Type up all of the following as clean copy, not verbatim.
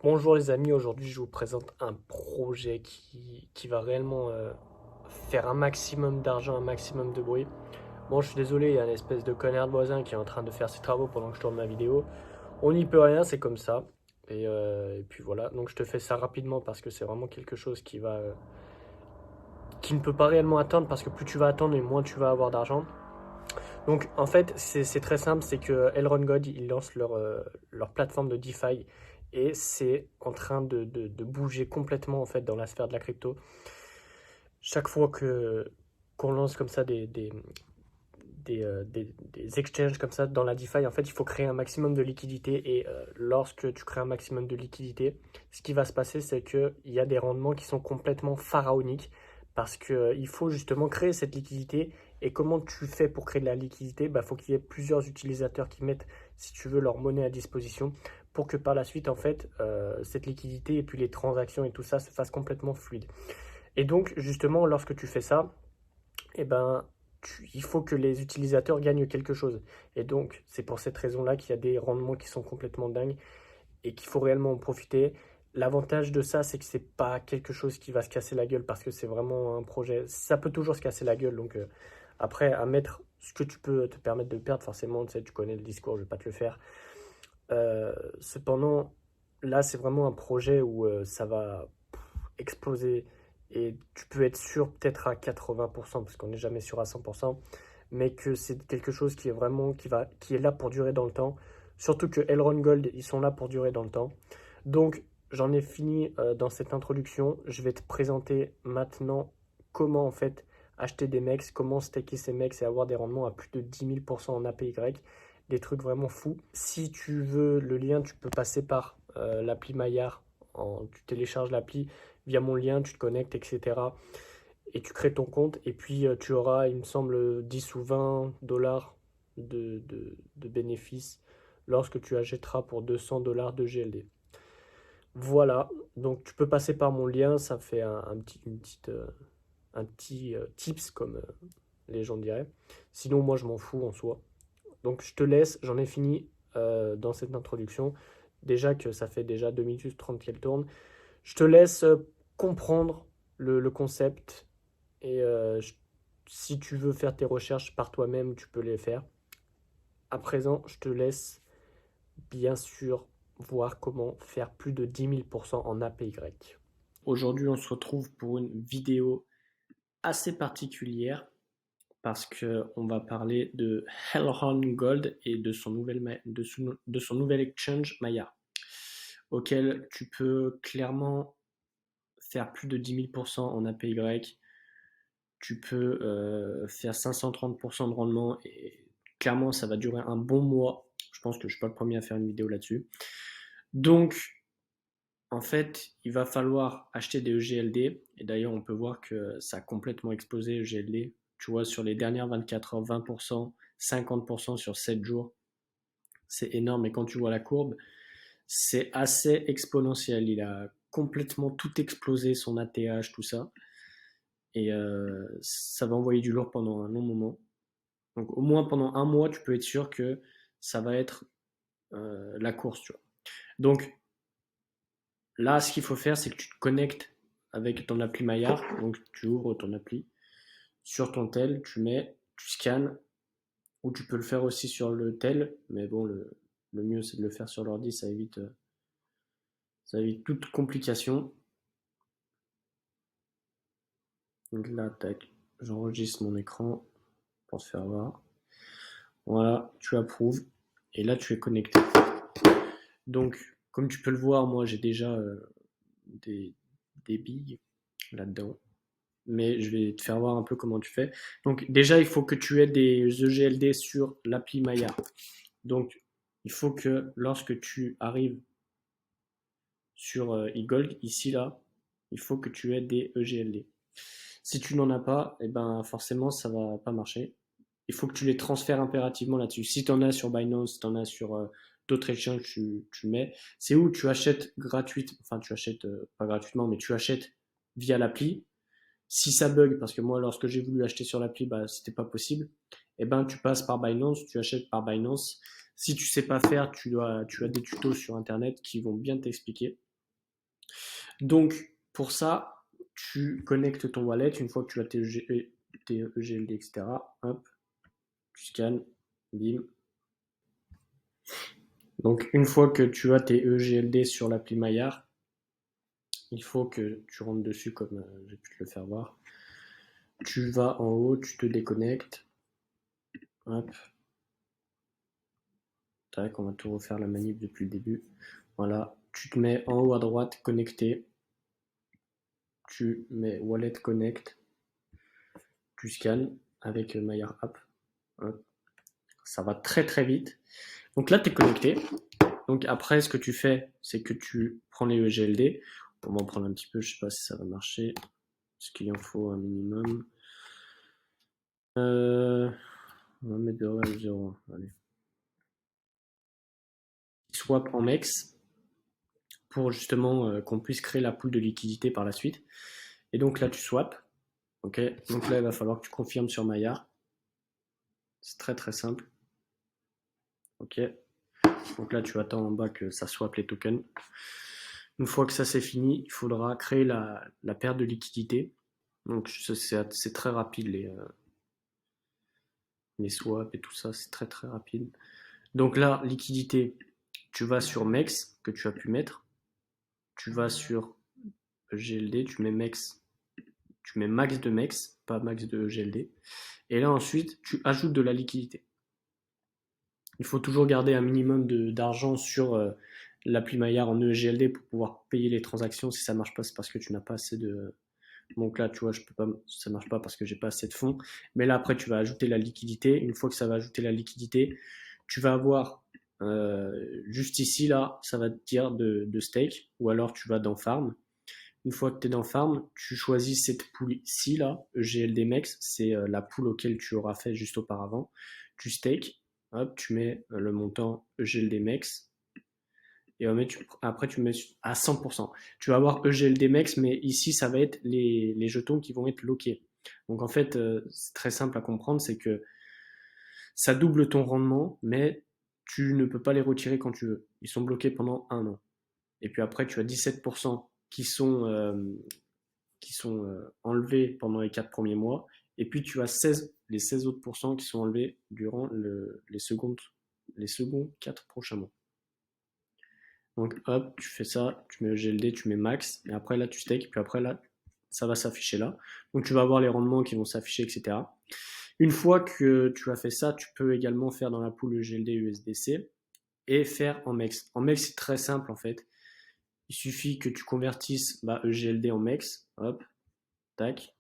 Bonjour les amis, aujourd'hui je vous présente un projet qui va réellement faire un maximum d'argent, un maximum de bruit. Bon, je suis désolé, il y a une espèce de connard de voisin qui est en train de faire ses travaux pendant que je tourne ma vidéo. On n'y peut rien, c'est comme ça. Et puis voilà, donc je te fais ça rapidement parce que c'est vraiment quelque chose qui ne peut pas réellement attendre parce que plus tu vas attendre et moins tu vas avoir d'argent. Donc en fait, c'est très simple, c'est que Elrond God, ils lancent leur plateforme de DeFi et c'est en train de bouger complètement en fait dans la sphère de la crypto. Chaque fois que qu'on lance comme ça des exchanges comme ça dans la DeFi, en fait, il faut créer un maximum de liquidité et lorsque tu crées un maximum de liquidité, ce qui va se passer, c'est qu'il y a des rendements qui sont complètement pharaoniques parce qu'il faut justement créer cette liquidité. Et comment tu fais pour créer de la liquidité? Bah, faut qu'il y ait plusieurs utilisateurs qui mettent, si tu veux, leur monnaie à disposition pour que par la suite, en fait, cette liquidité et puis les transactions et tout ça se fassent complètement fluide. Et donc, justement, lorsque tu fais ça, eh ben, il faut que les utilisateurs gagnent quelque chose. Et donc, c'est pour cette raison-là qu'il y a des rendements qui sont complètement dingues et qu'il faut réellement en profiter. L'avantage de ça, c'est que c'est pas quelque chose qui va se casser la gueule parce que c'est vraiment un projet. Ça peut toujours se casser la gueule. Donc, après, à mettre ce que tu peux te permettre de perdre, forcément, tu sais, tu connais le discours, je vais pas te le faire. Cependant, là, c'est vraiment un projet où ça va exploser et tu peux être sûr peut-être à 80% parce qu'on n'est jamais sûr à 100%, mais que c'est quelque chose qui est vraiment qui est là pour durer dans le temps. Surtout que Elrond Gold, ils sont là pour durer dans le temps. Donc, j'en ai fini dans cette introduction. Je vais te présenter maintenant comment en fait acheter des mecs, comment stacker ces mecs et avoir des rendements à plus de 10 000% en APY. Des trucs vraiment fous. Si tu veux le lien, tu peux passer par l'appli Maillard. Tu télécharges l'appli via mon lien, tu te connectes, etc. Et tu crées ton compte. Et puis tu auras, il me semble, 10 ou 20 dollars de bénéfices lorsque tu achèteras pour 200 dollars de GLD. Voilà, donc tu peux passer par mon lien, ça fait un petit tips comme les gens diraient. Sinon, moi je m'en fous en soi. Donc je te laisse, j'en ai fini dans cette introduction. Déjà que ça fait déjà 2 minutes 30 qu'elle tourne. Je te laisse comprendre le concept et si tu veux faire tes recherches par toi-même, tu peux les faire. À présent, je te laisse bien sûr voir comment faire plus de 10 000% en APY. Aujourd'hui, on se retrouve pour une vidéo assez particulière parce qu'on va parler de Elrond Gold et de son nouvel exchange Maya, auquel tu peux clairement faire plus de 10 000% en APY. Tu peux faire 530% de rendement et clairement, ça va durer un bon mois. Je pense que je ne suis pas le premier à faire une vidéo là-dessus. Donc, en fait, il va falloir acheter des EGLD. Et d'ailleurs, on peut voir que ça a complètement explosé EGLD. Tu vois, sur les dernières 24 heures, 20%, 50% sur 7 jours. C'est énorme. Et quand tu vois la courbe, c'est assez exponentiel. Il a complètement tout explosé, son ATH, tout ça. Et ça va envoyer du lourd pendant un long moment. Donc au moins pendant un mois, tu peux être sûr que ça va être la course. Tu vois. Donc là, ce qu'il faut faire, c'est que tu te connectes avec ton appli Maillard. Donc tu ouvres ton appli sur ton tel, tu scannes, ou tu peux le faire aussi sur le tel. Mais bon, le mieux c'est de le faire sur l'ordi, ça évite toute complication. Donc là, tac, j'enregistre mon écran pour se faire voir. Voilà, tu approuves. Et là, tu es connecté. Donc, comme tu peux le voir, moi, j'ai déjà des, des billes là-dedans. Mais je vais te faire voir un peu comment tu fais. Donc, déjà, il faut que tu aies des EGLD sur l'appli Maya. Donc, il faut que lorsque tu arrives sur eGold, ici, là, il faut que tu aies des EGLD. Si tu n'en as pas, eh ben, forcément, ça va pas marcher. Il faut que tu les transfères impérativement là-dessus. Si tu en as sur Binance, si tu en as sur d'autres exchanges, tu mets. C'est où tu achètes gratuitement, enfin tu achètes pas gratuitement, mais tu achètes via l'appli. Si ça bug, parce que moi lorsque j'ai voulu acheter sur l'appli, bah, c'était pas possible, eh ben tu passes par Binance, tu achètes par Binance. Si tu sais pas faire, tu as des tutos sur internet qui vont bien t'expliquer. Donc, pour ça, tu connectes ton wallet une fois que tu as tes EGLD, etc. Hop, tu scannes, bim. Donc, une fois que tu as tes EGLD sur l'appli Maillard, il faut que tu rentres dessus comme j'ai pu te le faire voir. Tu vas en haut, tu te déconnectes. Hop. Tac, on va tout refaire la manip depuis le début. Voilà, tu te mets en haut à droite, connecté. Tu mets Wallet Connect. Tu scannes avec Maillard App. Hop. Ça va très très vite. Donc là, tu es connecté. Donc après, ce que tu fais, c'est que tu prends les EGLD. On va en prendre un petit peu, je sais pas si ça va marcher. Est-ce qu'il en faut un minimum? On va mettre de 1 à 0. Allez. Swap en MEX pour justement qu'on puisse créer la pool de liquidité par la suite. Et donc là, tu swaps. Ok. Donc là, il va falloir que tu confirmes sur Maillard. C'est très très simple. Ok. Donc là, tu attends en bas que ça swap les tokens. Une fois que ça c'est fini, il faudra créer la paire de liquidité. Donc c'est très rapide les swaps et tout ça, c'est très très rapide. Donc là, liquidité, tu vas sur MEX que tu as pu mettre. Tu vas sur GLD, tu mets MEX, tu mets max de MEX, pas max de GLD. Et là ensuite, tu ajoutes de la liquidité. Il faut toujours garder un minimum d'argent sur l'appli Maillard en EGLD pour pouvoir payer les transactions. Si ça marche pas, c'est parce que tu n'as pas assez de. Donc là, tu vois, je peux pas, ça marche pas parce que j'ai pas assez de fonds. Mais là, après, tu vas ajouter la liquidité. Une fois que ça va ajouter la liquidité, tu vas avoir juste ici, là, ça va te dire de stake. Ou alors, tu vas dans Farm. Une fois que tu es dans Farm, tu choisis cette pool ici, là, GLDMEX. C'est la pool auquel tu auras fait juste auparavant. Tu stake. Hop, tu mets le montant GLDMEX. Et après, tu mets à 100%. Tu vas avoir EGLDMEX, mais ici, ça va être les jetons qui vont être loqués. Donc en fait, c'est très simple à comprendre, c'est que ça double ton rendement, mais tu ne peux pas les retirer quand tu veux. Ils sont bloqués pendant 1 an. Et puis après, tu as 17% qui sont enlevés pendant les 4 premiers mois. Et puis tu as les 16 autres pourcents qui sont enlevés durant les seconds 4 prochains mois. Donc hop, tu fais ça, tu mets GLD, tu mets max, et après là tu stakes, puis après là, ça va s'afficher là. Donc tu vas avoir les rendements qui vont s'afficher, etc. Une fois que tu as fait ça, tu peux également faire dans la pool GLD USDC et faire en MEX. En MEX, c'est très simple en fait. Il suffit que tu convertisses EGLD en MEX, hop, tac.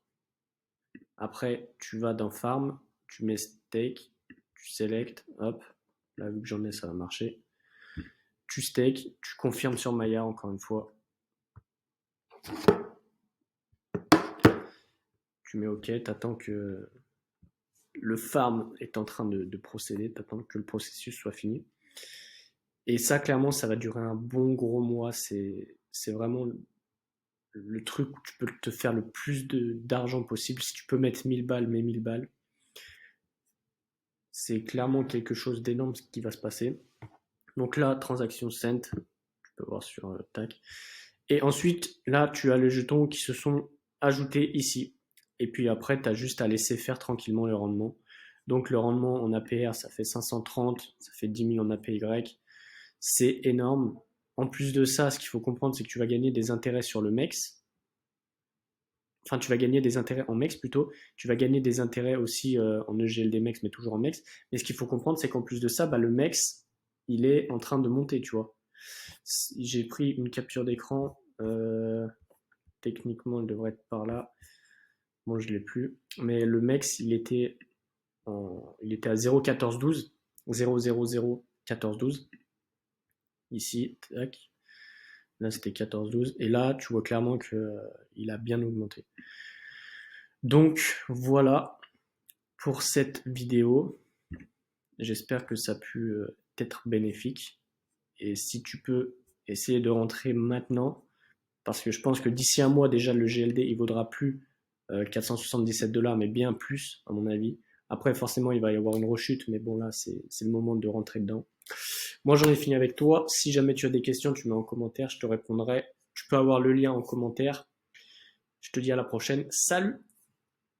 Après, tu vas dans Farm, tu mets Stake, tu sélectes, hop. Là, vu que j'en ai, ça va marcher. Tu stake, tu confirmes sur Maillard encore une fois. Tu mets OK, tu attends que le farm est en train de procéder, tu attends que le processus soit fini. Et ça, clairement, ça va durer un bon gros mois. C'est vraiment le truc où tu peux te faire le plus d'argent possible. Si tu peux mettre 1000 balles, mets 1000 balles. C'est clairement quelque chose d'énorme ce qui va se passer. Donc là, transaction sent, tu peux voir sur tac. Et ensuite, là, tu as les jetons qui se sont ajoutés ici. Et puis après, tu as juste à laisser faire tranquillement le rendement. Donc le rendement en APR, ça fait 530, ça fait 10 000 en APY. C'est énorme. En plus de ça, ce qu'il faut comprendre, c'est que tu vas gagner des intérêts sur le MEX. Enfin, tu vas gagner des intérêts en MEX plutôt. Tu vas gagner des intérêts aussi en EGLD MEX, mais toujours en MEX. Mais ce qu'il faut comprendre, c'est qu'en plus de ça, le MEX, il est en train de monter, tu vois. J'ai pris une capture d'écran. Techniquement, il devrait être par là. Bon, je l'ai plus. Mais le MEX, il était à 0,1412. 0,001412. Ici, tac. Là, c'était 14,12. Et là, tu vois clairement qu'il a bien augmenté. Donc, voilà pour cette vidéo. J'espère que ça a pu être bénéfique. Et si tu peux essayer de rentrer maintenant, parce que je pense que d'ici un mois, déjà, le GLD, il vaudra plus 477 $, mais bien plus, à mon avis. Après, forcément, il va y avoir une rechute, mais bon, là, c'est le moment de rentrer dedans. Moi, j'en ai fini avec toi. Si jamais tu as des questions, tu mets en commentaire, je te répondrai. Tu peux avoir le lien en commentaire. Je te dis à la prochaine. Salut!